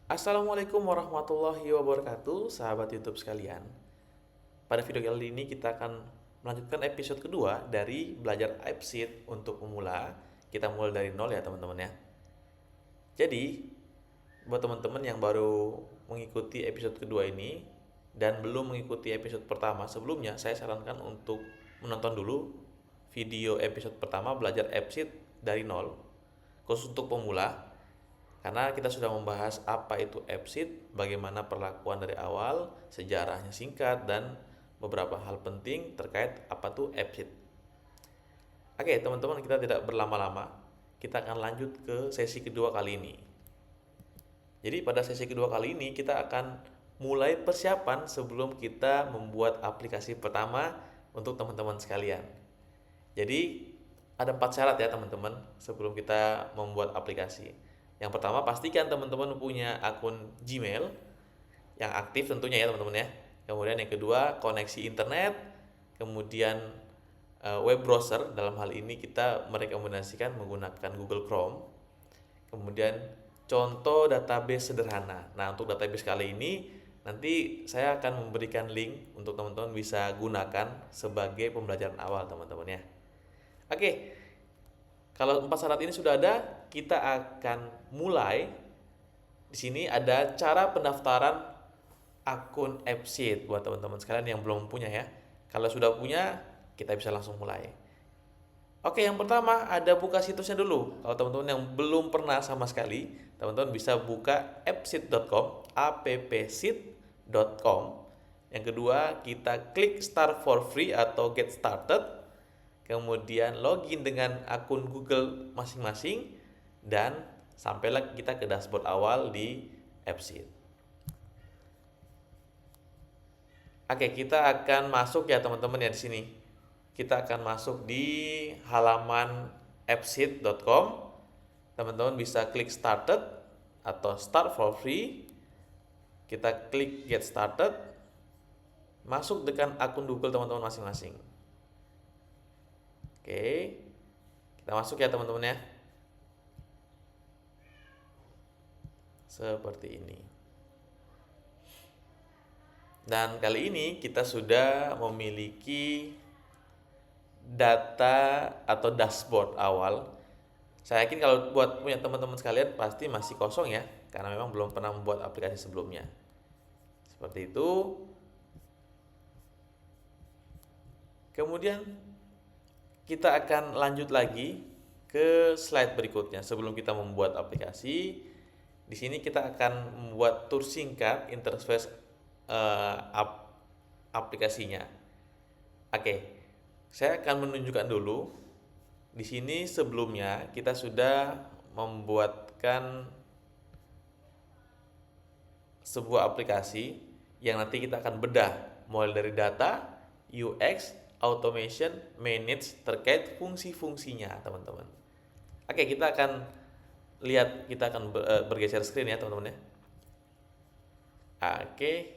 Assalamualaikum warahmatullahi wabarakatuh, sahabat YouTube sekalian. Pada video kali ini kita akan melanjutkan episode kedua dari belajar AppSheet untuk pemula. Kita mulai dari nol ya teman-teman ya. Jadi, buat teman-teman yang baru mengikuti episode kedua ini dan belum mengikuti episode pertama sebelumnya, saya sarankan untuk menonton dulu video episode pertama belajar AppSheet dari nol, khusus untuk pemula. Karena kita sudah membahas apa itu AppSheet, bagaimana perlakuan dari awal, sejarahnya singkat, dan beberapa hal penting terkait apa itu AppSheet. Oke, teman-teman, kita tidak berlama-lama. Kita akan lanjut ke sesi kedua kali ini. Jadi pada sesi kedua kali ini kita akan mulai persiapan sebelum kita membuat aplikasi pertama untuk teman-teman sekalian. Jadi ada 4 syarat ya teman-teman sebelum kita membuat aplikasi. Yang pertama, pastikan teman-teman punya akun Gmail yang aktif tentunya ya teman-teman ya. Kemudian yang kedua, koneksi internet. Kemudian web browser, dalam hal ini kita merekomendasikan menggunakan Google Chrome. Kemudian contoh database sederhana. Nah, untuk database kali ini nanti saya akan memberikan link untuk teman-teman bisa gunakan sebagai pembelajaran awal teman-teman ya. Oke, kalau 4 syarat ini sudah ada, kita akan mulai. Di sini ada cara pendaftaran akun AppSheet buat teman-teman sekalian yang belum punya ya. Kalau sudah punya, kita bisa langsung mulai. Oke, yang pertama ada buka situsnya dulu. Kalau teman-teman yang belum pernah sama sekali, teman-teman bisa buka appsheet.com, appsheet.com. Yang kedua, kita klik start for free atau get started. Kemudian login dengan akun Google masing-masing dan sampailah kita ke dashboard awal di AppSheet. Oke, kita akan masuk ya teman-teman ya di sini. Kita akan masuk di halaman appsheet.com. Teman-teman bisa klik started atau start for free. Kita klik get started. Masuk dengan akun Google teman-teman masing-masing. Oke. Kita masuk ya teman-teman ya. Seperti ini. Dan kali ini kita sudah memiliki data atau dashboard awal. Saya yakin kalau buat punya teman-teman sekalian pasti masih kosong ya, karena memang belum pernah membuat aplikasi sebelumnya. Seperti itu. Kemudian kita akan lanjut lagi ke slide berikutnya. Sebelum kita membuat aplikasi, di sini kita akan membuat tour singkat interface aplikasinya. Oke, saya akan menunjukkan dulu. Di sini sebelumnya kita sudah membuatkan sebuah aplikasi yang nanti kita akan bedah mulai dari data, UX, automation, manage terkait fungsi-fungsinya, teman-teman. Oke, kita akan lihat, kita akan bergeser screen ya, teman-teman ya. Oke.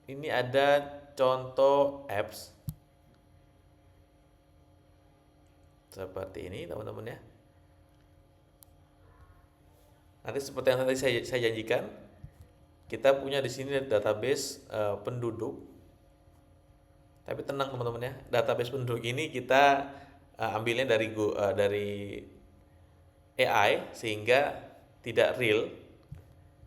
Ini ada contoh apps seperti ini, teman-teman ya. Nanti seperti yang tadi saya janjikan, kita punya di sini database penduduk. Tapi tenang teman-teman ya, database penduduk ini kita ambilnya dari AI sehingga tidak real.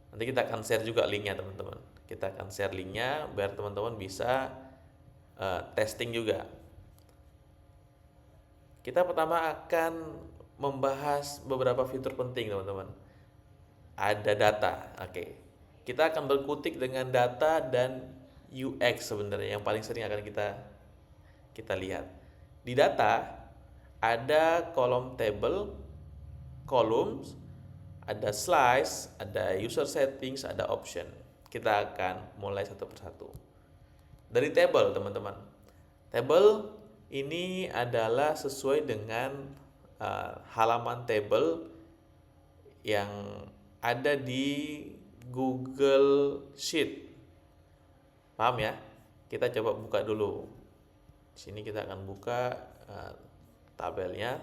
Nanti kita akan share juga linknya teman-teman. Kita akan share linknya biar teman-teman bisa testing juga. Kita pertama akan membahas beberapa fitur penting teman-teman. Ada data, oke. Kita akan berkutik dengan data dan UX sebenarnya yang paling sering akan kita lihat. Di data ada kolom table, columns, ada slice, ada user settings, ada option. Kita akan mulai satu persatu. Dari table teman-teman. Table ini adalah sesuai dengan halaman table yang ada di Google Sheet. Paham ya? Kita coba buka dulu. Di sini kita akan buka tabelnya.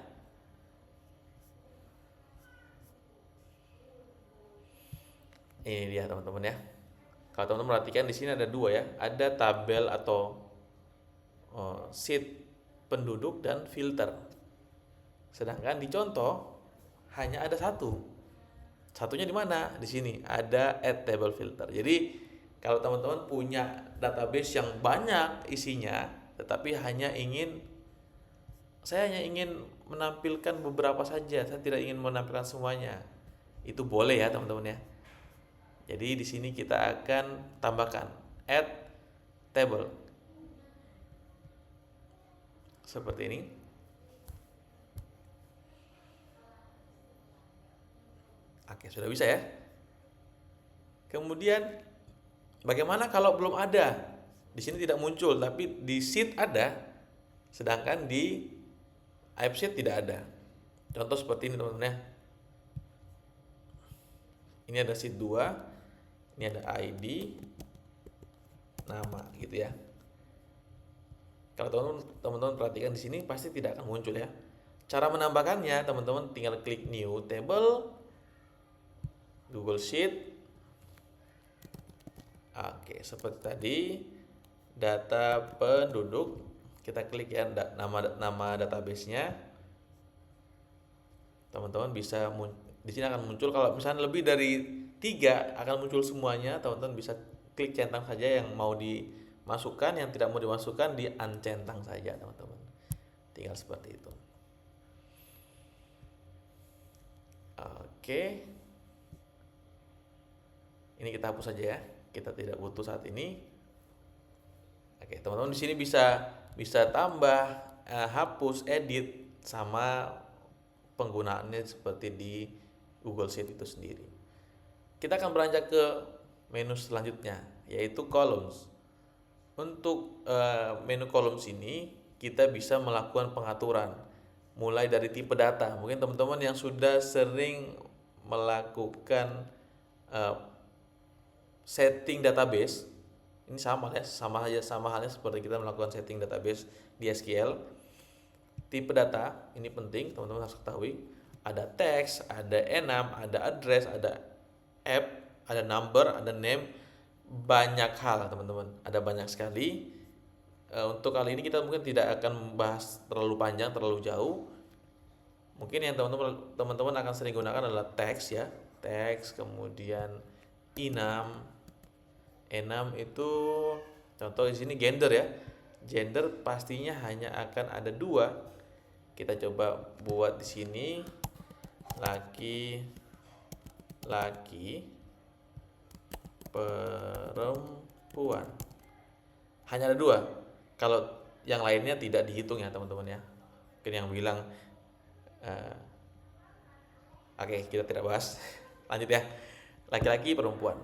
Ini dia teman-teman ya. Kalau teman-teman perhatikan di sini ada dua ya, ada tabel atau sheet penduduk dan filter. Sedangkan di contoh hanya ada satu. Satunya di mana? Di sini ada add table filter. Jadi kalau teman-teman punya database yang banyak isinya, tetapi saya hanya ingin menampilkan beberapa saja, saya tidak ingin menampilkan semuanya. Itu boleh ya teman-teman ya. Jadi di sini kita akan tambahkan add table seperti ini. Oke, sudah bisa ya. Kemudian bagaimana kalau belum ada? Di sini tidak muncul, tapi di sheet ada, sedangkan di AppSheet tidak ada. Contoh seperti ini teman-teman ya. Ini ada sheet 2, ini ada ID, nama gitu ya. Kalau teman-teman perhatikan di sini pasti tidak akan muncul ya. Cara menambahkannya teman-teman tinggal klik new table, Google Sheet. Oke, seperti tadi data penduduk, kita klik ya nama database-nya. Teman-teman bisa di sini akan muncul, kalau misalnya lebih dari 3 akan muncul semuanya. Teman-teman bisa klik centang saja yang mau dimasukkan, yang tidak mau dimasukkan di uncentang saja teman-teman. Tinggal seperti itu. Oke. Ini kita hapus saja ya. Kita tidak butuh saat ini. Oke, teman-teman di sini bisa tambah, hapus, edit sama penggunaannya seperti di Google Sheet itu sendiri. Kita akan beranjak ke menu selanjutnya, yaitu columns. Untuk menu columns ini kita bisa melakukan pengaturan mulai dari tipe data. Mungkin teman-teman yang sudah sering melakukan setting database, ini sama halnya seperti kita melakukan setting database di SQL. Tipe data ini penting, teman-teman harus ketahui. Ada text, ada enum, ada address, ada app, ada number, ada name, banyak hal teman-teman, ada banyak sekali. Untuk kali ini kita mungkin tidak akan membahas terlalu panjang, terlalu jauh. Mungkin yang teman-teman akan sering gunakan adalah text ya, text, kemudian enum itu contoh di sini gender ya. Gender pastinya hanya akan ada 2. Kita coba buat di sini laki, perempuan. Hanya ada 2. Kalau yang lainnya tidak dihitung ya teman-teman ya. Mungkin yang bilang oke, kita tidak bahas. Lanjut ya. Laki-laki, perempuan.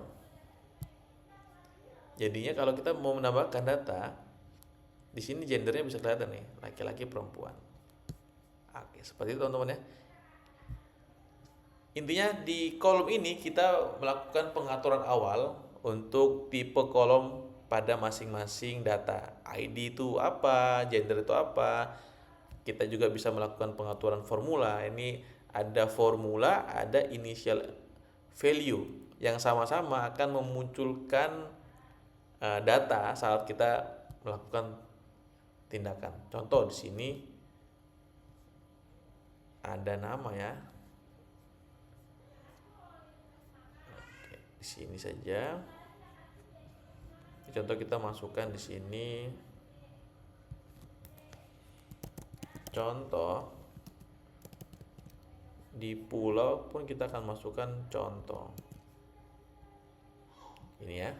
Jadinya kalau kita mau menambahkan data, di sini gendernya bisa kelihatan nih, laki-laki, perempuan. Oke, seperti itu teman-teman ya. Intinya di kolom ini kita melakukan pengaturan awal untuk tipe kolom pada masing-masing data. ID itu apa, gender itu apa. Kita juga bisa melakukan pengaturan formula. Ini ada formula, ada initial value yang sama-sama akan memunculkan data saat kita melakukan tindakan. Contoh di sini ada nama ya. Oke, di sini saja. Contoh kita masukkan di sini. Contoh di pulau pun kita akan masukkan contoh. Ini ya.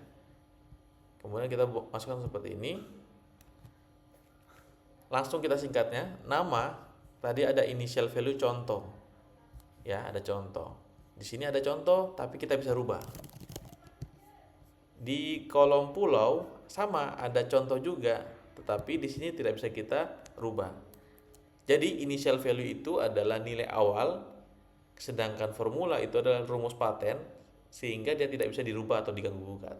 Kemudian kita masukkan seperti ini. Langsung kita singkatnya. Nama tadi ada initial value contoh. Ya, ada contoh. Di sini ada contoh, tapi kita bisa rubah. Di kolom pulau sama ada contoh juga, tetapi di sini tidak bisa kita rubah. Jadi initial value itu adalah nilai awal, sedangkan formula itu adalah rumus paten, sehingga dia tidak bisa dirubah atau diganggu-gugat.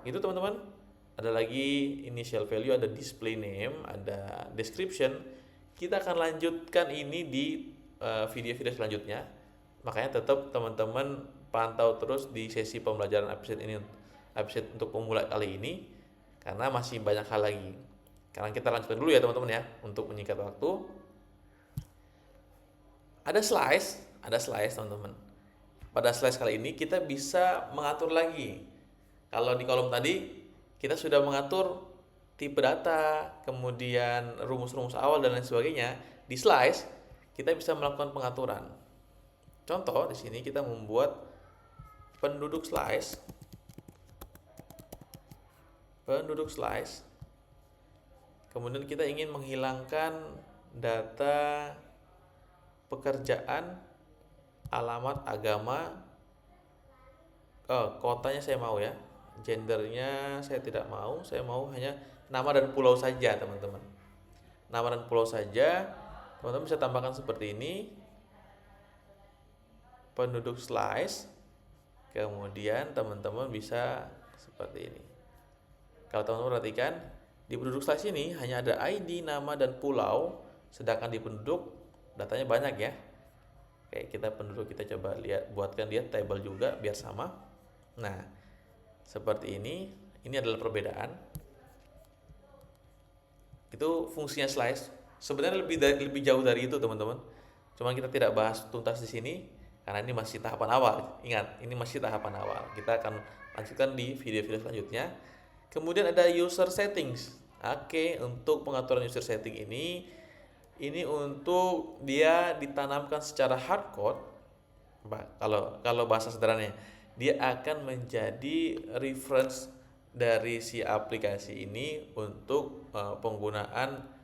Itu teman-teman. Ada lagi initial value, ada display name, ada description. Kita akan lanjutkan ini di video-video selanjutnya Makanya tetap teman-teman pantau terus di sesi pembelajaran episode untuk pemula kali ini, karena masih banyak hal lagi. Sekarang kita lanjutkan dulu ya teman-teman ya, untuk menyingkat waktu. Ada slice teman-teman. Pada slice kali ini kita bisa mengatur lagi. Kalau di kolom tadi kita sudah mengatur tipe data, kemudian rumus-rumus awal dan lain sebagainya. Di slice kita bisa melakukan pengaturan. Contoh di sini kita membuat penduduk slice. Kemudian kita ingin menghilangkan data pekerjaan, alamat, agama, kotanya saya mau ya, gendernya saya tidak mau, saya mau hanya nama dan pulau saja teman-teman. Nama dan pulau saja, teman-teman bisa tambahkan seperti ini, penduduk slice, kemudian teman-teman bisa seperti ini. Kalau teman-teman perhatikan, di penduduk slice ini hanya ada ID, nama, dan pulau, sedangkan di penduduk datanya banyak ya. Oke, kita coba lihat, buatkan dia table juga biar sama. Nah, seperti ini adalah perbedaan. Itu fungsinya slice. Sebenarnya lebih jauh dari itu teman-teman. Cuma kita tidak bahas tuntas di sini karena ini masih tahapan awal. Ingat, ini masih tahapan awal. Kita akan lanjutkan di video-video selanjutnya. Kemudian ada user settings. Oke, untuk pengaturan user setting ini untuk dia ditanamkan secara hardcode. Kalau bahasa sederhananya, dia akan menjadi reference dari si aplikasi ini untuk penggunaan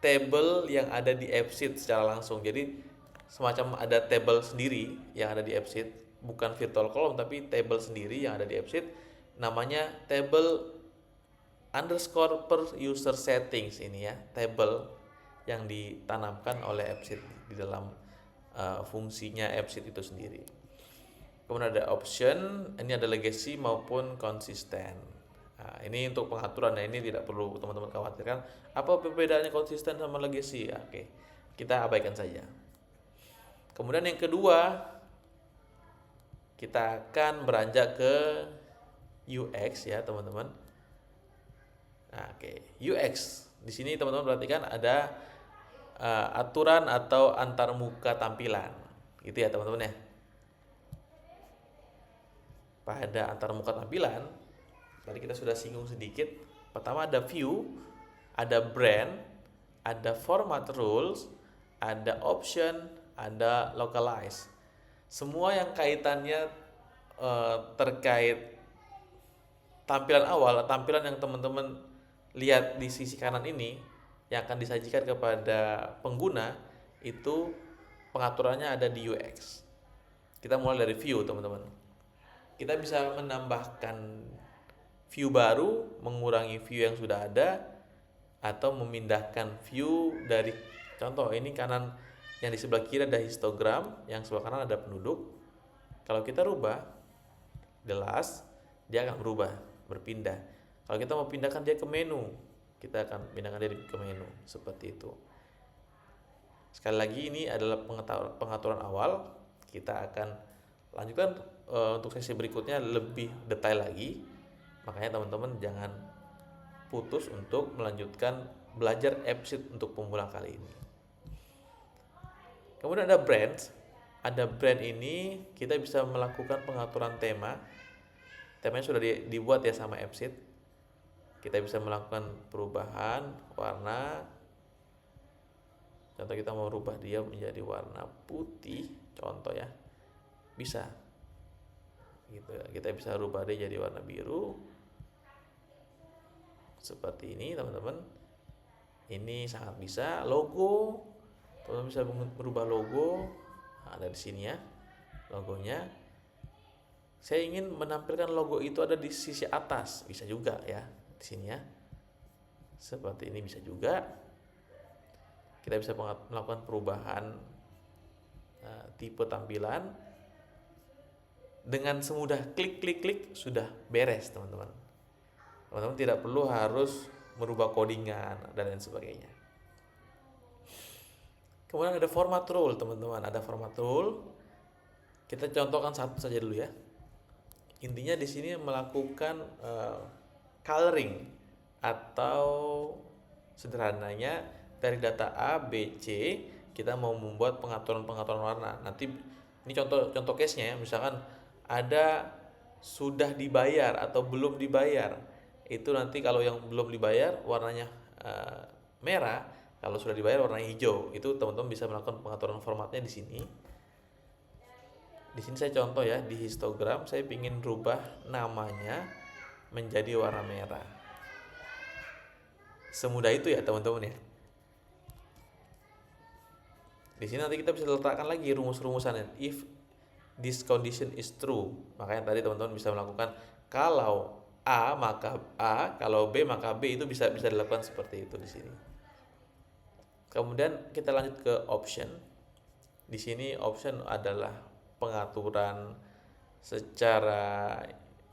table yang ada di AppSheet secara langsung. Jadi semacam ada table sendiri yang ada di AppSheet, bukan virtual column tapi table sendiri yang ada di AppSheet, namanya table underscore per user settings ini ya, table yang ditanamkan oleh AppSheet di dalam fungsinya AppSheet itu sendiri. Kemudian ada option, ini ada legacy maupun konsisten. Nah, ini untuk pengaturan ya, ini tidak perlu teman-teman khawatirkan apa perbedaannya konsisten sama legacy. Oke, kita abaikan saja. Kemudian yang kedua, kita akan beranjak ke UX ya teman-teman. Nah, oke, UX. Di sini teman-teman perhatikan ada aturan atau antarmuka tampilan. Gitu ya teman-teman ya. Pada antarmuka tampilan, tadi kita sudah singgung sedikit. Pertama ada view, ada brand, ada format rules, ada option, ada localize. Semua yang kaitannya terkait tampilan awal, tampilan yang teman-teman lihat di sisi kanan ini yang akan disajikan kepada pengguna, itu pengaturannya ada di UX. Kita mulai dari view teman-teman. Kita bisa menambahkan view baru, mengurangi view yang sudah ada, atau memindahkan view dari, contoh ini kanan yang di sebelah kiri ada histogram, yang sebelah kanan ada penduduk. Kalau kita rubah the last, dia akan berpindah. Kalau kita mau pindahkan dia ke menu, kita akan pindahkan dia ke menu seperti itu. Sekali lagi, ini adalah pengaturan awal. Kita akan lanjutkan untuk sesi berikutnya lebih detail lagi. Makanya teman-teman jangan putus untuk melanjutkan belajar AppSheet untuk pemula kali ini. Kemudian ada brand. Ada brand ini kita bisa melakukan pengaturan tema. Temanya sudah dibuat ya sama AppSheet. Kita bisa melakukan perubahan warna. Contoh kita mau rubah dia menjadi warna putih, contoh ya. Bisa. Gitu ya. Kita bisa rubah dia jadi warna biru. Seperti ini, teman-teman. Ini sangat bisa. Logo, teman-teman bisa merubah logo. Nah, ada di sini ya logonya. Saya ingin menampilkan logo itu ada di sisi atas, bisa juga ya di sini ya. Seperti ini bisa juga. Kita bisa melakukan perubahan tipe tampilan dengan semudah klik sudah beres teman-teman. Teman-teman tidak perlu harus merubah codingan dan lain sebagainya. Kemudian ada format rule, teman-teman. Ada format rule. Kita contohkan satu saja dulu ya. Intinya di sini melakukan coloring atau sederhananya dari data A, B, C kita mau membuat pengaturan-pengaturan warna. Nanti ini contoh case-nya ya, misalkan ada sudah dibayar atau belum dibayar. Itu nanti kalau yang belum dibayar warnanya merah, kalau sudah dibayar warnanya hijau. Itu teman-teman bisa melakukan pengaturan formatnya di sini. Di sini saya contoh ya, di histogram saya ingin rubah namanya menjadi warna merah. Semudah itu ya teman-teman ya. Di sini nanti kita bisa letakkan lagi rumus-rumusannya. If this condition is true, makanya tadi teman-teman bisa melakukan kalau A maka A, kalau B maka B, itu bisa dilakukan seperti itu di sini. Kemudian kita lanjut ke option. Di sini option adalah pengaturan secara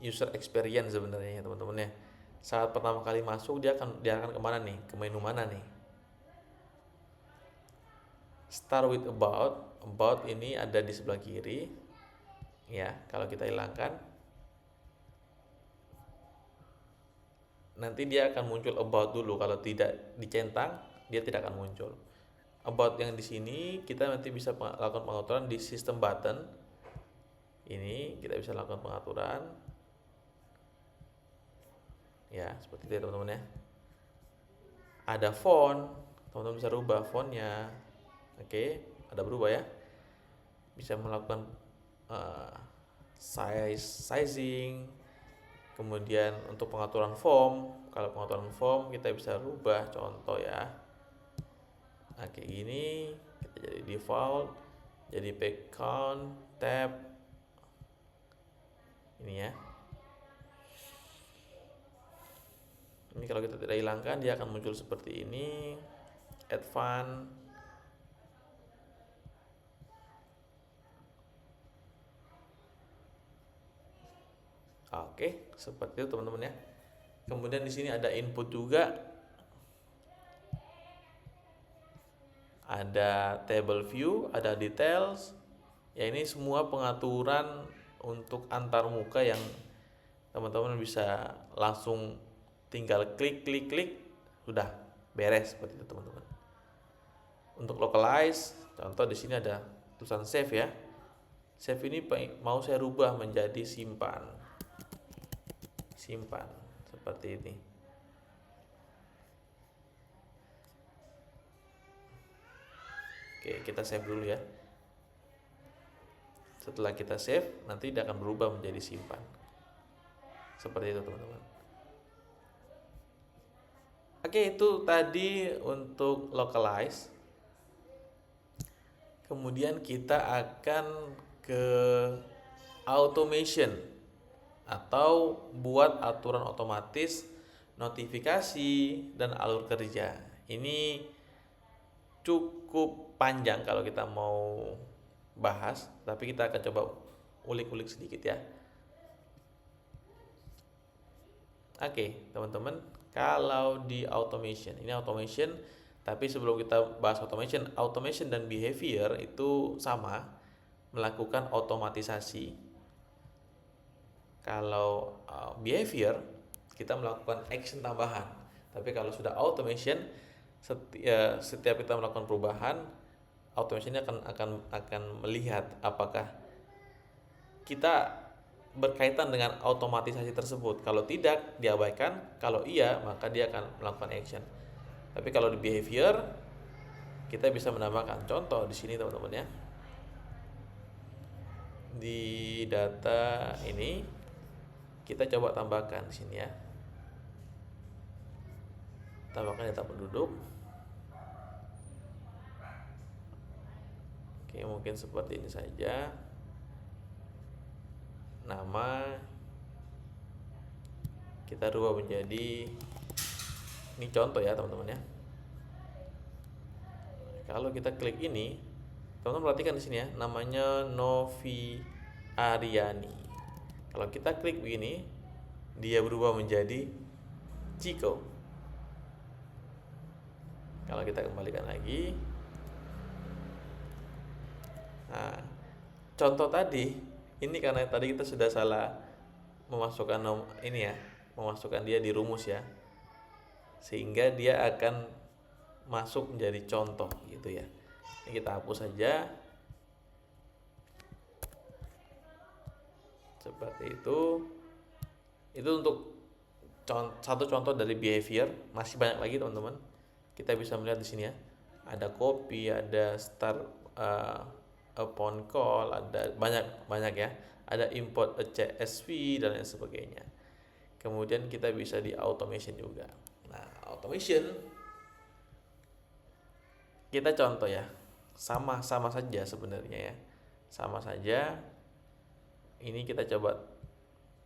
user experience sebenarnya ya teman-teman ya. Saat pertama kali masuk dia akan kemana nih? Ke menu mana nih? Start with about. About ini ada di sebelah kiri. Ya, kalau kita hilangkan nanti dia akan muncul about dulu. Kalau tidak dicentang, dia tidak akan muncul. About yang di sini kita nanti bisa lakukan pengaturan di system button. Ini kita bisa lakukan pengaturan. Ya, seperti itu ya teman-teman ya. Ada font, teman-teman bisa rubah fontnya. Oke, ada berubah ya. Bisa melakukan sizing. Kemudian untuk pengaturan form, kalau pengaturan form kita bisa rubah contoh ya. Nah, kayak gini kita jadi default, jadi page count, tab. Ini ya. Ini kalau kita tidak hilangkan dia akan muncul seperti ini. Advance. Oke, seperti itu teman-teman ya. Kemudian di sini ada input juga. Ada table view, ada details. Ya, ini semua pengaturan untuk antar muka yang teman-teman bisa langsung tinggal klik sudah beres seperti itu teman-teman. Untuk localize, contoh di sini ada tulisan save ya. Save ini mau saya rubah menjadi simpan seperti ini. Oke, kita save dulu ya. Setelah kita save, nanti dia akan berubah menjadi simpan. Seperti itu teman-teman. Oke, itu tadi untuk localize. Kemudian kita akan ke automation atau buat aturan otomatis, notifikasi, dan alur kerja. Ini cukup panjang kalau kita mau bahas, tapi kita akan coba ulik-ulik sedikit ya. Oke, teman-teman, kalau di automation, ini automation, tapi sebelum kita bahas automation dan behavior itu sama, melakukan otomatisasi. Kalau behavior, kita melakukan action tambahan. Tapi kalau sudah automation, setiap kita melakukan perubahan, automationnya akan melihat apakah kita berkaitan dengan otomatisasi tersebut. Kalau tidak, diabaikan. Kalau iya, maka dia akan melakukan action. Tapi kalau di behavior, kita bisa menambahkan contoh di sini teman-teman ya. Di data ini kita coba tambahkan di sini ya. Tambahkan data penduduk. Oke, mungkin seperti ini saja. Nama kita rubah menjadi, ini contoh ya teman-teman ya. Kalau kita klik ini, teman-teman perhatikan di sini ya, namanya Novi Aryani. Kalau kita klik begini, dia berubah menjadi Chico. Kalau kita kembalikan lagi, Nah, contoh tadi ini karena tadi kita sudah salah memasukkan ini ya, memasukkan dia di rumus ya, sehingga dia akan masuk menjadi contoh gitu ya. Ini kita hapus saja seperti itu. Itu untuk satu contoh dari behavior. Masih banyak lagi teman-teman, kita bisa melihat di sini ya, ada copy, ada start upon call, ada banyak ya, ada import a CSV dan lain sebagainya. Kemudian kita bisa di automation juga. Nah, automation kita contoh ya, sama saja sebenarnya ya, sama saja. Ini kita coba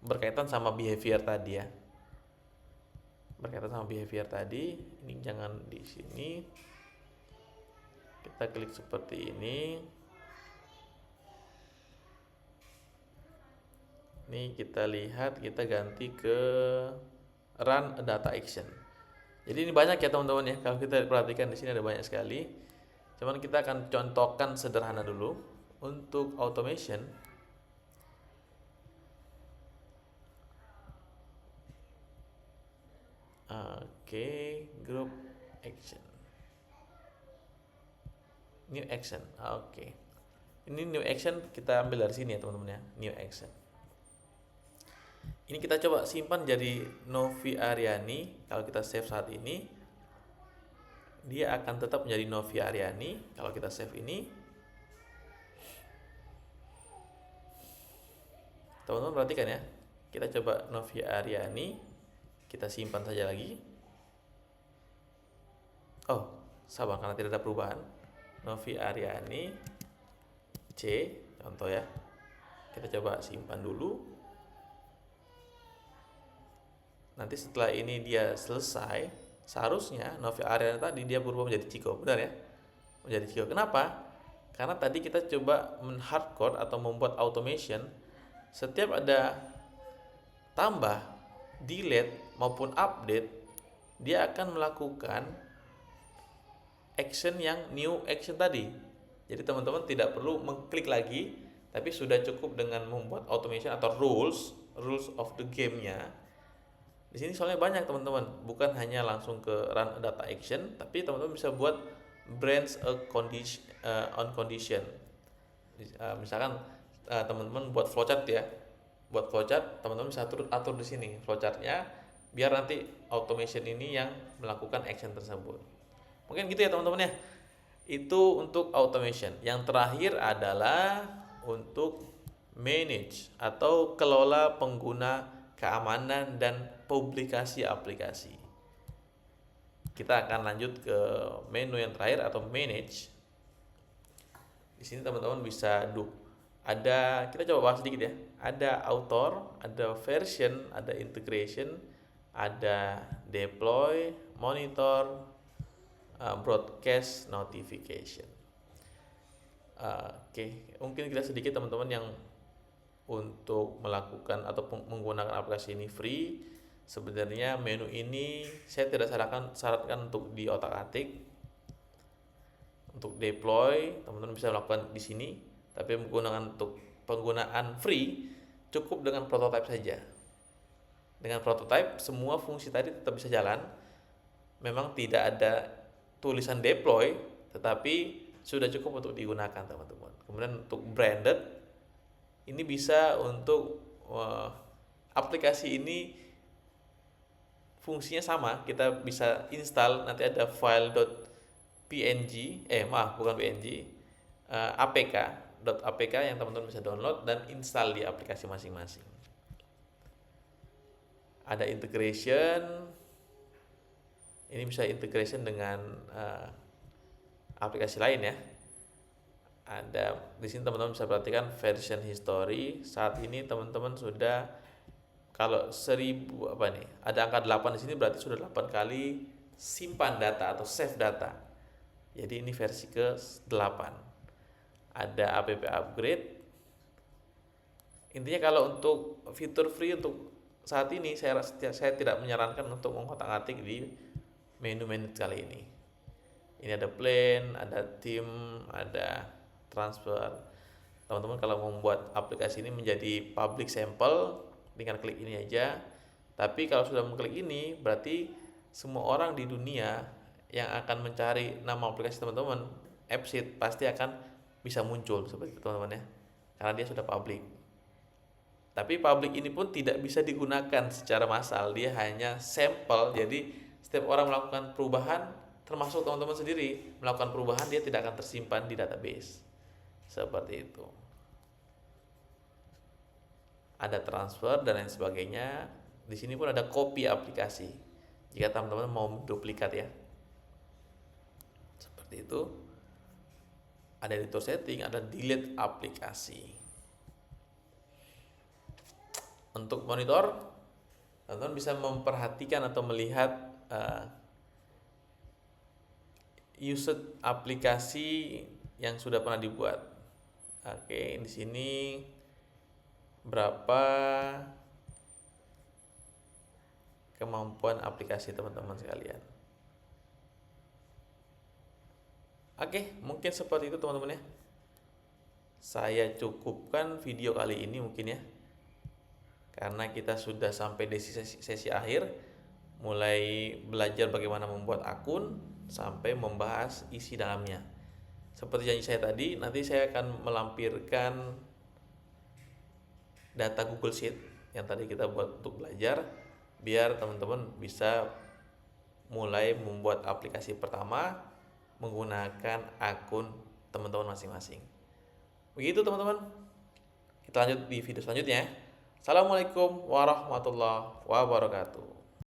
berkaitan sama behavior tadi ya, ini jangan di sini, kita klik seperti ini kita lihat, kita ganti ke run a data action. Jadi ini banyak ya teman-teman ya, kalau kita perhatikan di sini ada banyak sekali. Cuman kita akan contohkan sederhana dulu untuk automation. Oke, group action, new action. Oke, ini new action kita ambil dari sini ya teman-teman ya, new action. Ini kita coba simpan jadi Novi Aryani. Kalau kita save saat ini, dia akan tetap menjadi Novi Aryani. Kalau kita save ini, teman-teman perhatikan ya, kita coba Novi Aryani, kita simpan saja lagi. Oh, sabar, karena tidak ada perubahan. Novi Aryani C, contoh ya. Kita coba simpan dulu. Nanti setelah ini dia selesai, seharusnya Novi Aryani tadi dia berubah menjadi Ciko, benar ya? Menjadi Ciko. Kenapa? Karena tadi kita coba men-hardcode atau membuat automation. Setiap ada tambah, delete maupun update, dia akan melakukan action yang new action tadi. Jadi teman-teman tidak perlu mengklik lagi, tapi sudah cukup dengan membuat automation atau rules of the game-nya. Di sini soalnya banyak teman-teman, bukan hanya langsung ke run data action, tapi teman-teman bisa buat branch a condition on condition. Misalkan teman-teman buat flowchart ya, teman-teman bisa atur di sini flowchartnya, biar nanti automation ini yang melakukan action tersebut. Mungkin gitu ya teman-teman ya. Itu untuk automation. Yang terakhir adalah untuk manage atau kelola pengguna, keamanan dan publikasi aplikasi. Kita akan lanjut ke menu yang terakhir atau manage. Di sini teman-teman bisa kita coba bahas sedikit ya. Ada author, ada version, ada integration, ada deploy, monitor, broadcast, notification. Oke, mungkin kita sedikit teman-teman yang untuk melakukan atau menggunakan aplikasi ini free. Sebenarnya menu ini saya tidak sarankan untuk di otak-atik. Untuk deploy teman-teman bisa lakukan di sini, tapi untuk penggunaan free cukup dengan prototype saja. Dengan prototype semua fungsi tadi tetap bisa jalan. Memang tidak ada tulisan deploy, tetapi sudah cukup untuk digunakan teman-teman. Kemudian untuk branded, ini bisa untuk aplikasi ini fungsinya sama, kita bisa install, nanti ada file.png, bukan png, apk yang teman-teman bisa download dan install di aplikasi masing-masing. Ada integration, ini bisa integration dengan aplikasi lain ya. Ada di sini teman-teman bisa perhatikan version history. Saat ini teman-teman sudah, kalau 1000 ada angka 8 di sini, berarti sudah 8 kali simpan data atau save data. Jadi ini versi ke-8. Ada app upgrade. Intinya kalau untuk fitur free untuk saat ini saya tidak menyarankan untuk mengotak-atik di menu kali ini. Ini ada plan, ada theme, ada transfer. Teman-teman kalau mau membuat aplikasi ini menjadi public sample, dengan klik ini aja. Tapi kalau sudah mengklik ini, berarti semua orang di dunia yang akan mencari nama aplikasi teman-teman, AppSheet, pasti akan bisa muncul seperti itu teman-teman ya, karena dia sudah public. Tapi public ini pun tidak bisa digunakan secara massal, dia hanya sampel. Jadi setiap orang melakukan perubahan, termasuk teman-teman sendiri melakukan perubahan, dia tidak akan tersimpan di database. Seperti itu. Ada transfer dan lain sebagainya. Di sini pun ada copy aplikasi. Jika teman-teman mau duplikat ya. Seperti itu. Ada editor setting, ada delete aplikasi. Untuk monitor, teman-teman bisa memperhatikan atau melihat usage aplikasi yang sudah pernah dibuat. Oke, di sini berapa kemampuan aplikasi teman-teman sekalian. Oke, mungkin seperti itu teman-teman ya. Saya cukupkan video kali ini mungkin ya, karena kita sudah sampai di sesi akhir, mulai belajar bagaimana membuat akun sampai membahas isi dalamnya. Seperti janji saya tadi, nanti saya akan melampirkan data Google Sheet yang tadi kita buat untuk belajar, biar teman-teman bisa mulai membuat aplikasi pertama menggunakan akun teman-teman masing-masing. Begitu teman-teman, kita lanjut di video selanjutnya. Assalamualaikum warahmatullahi wabarakatuh.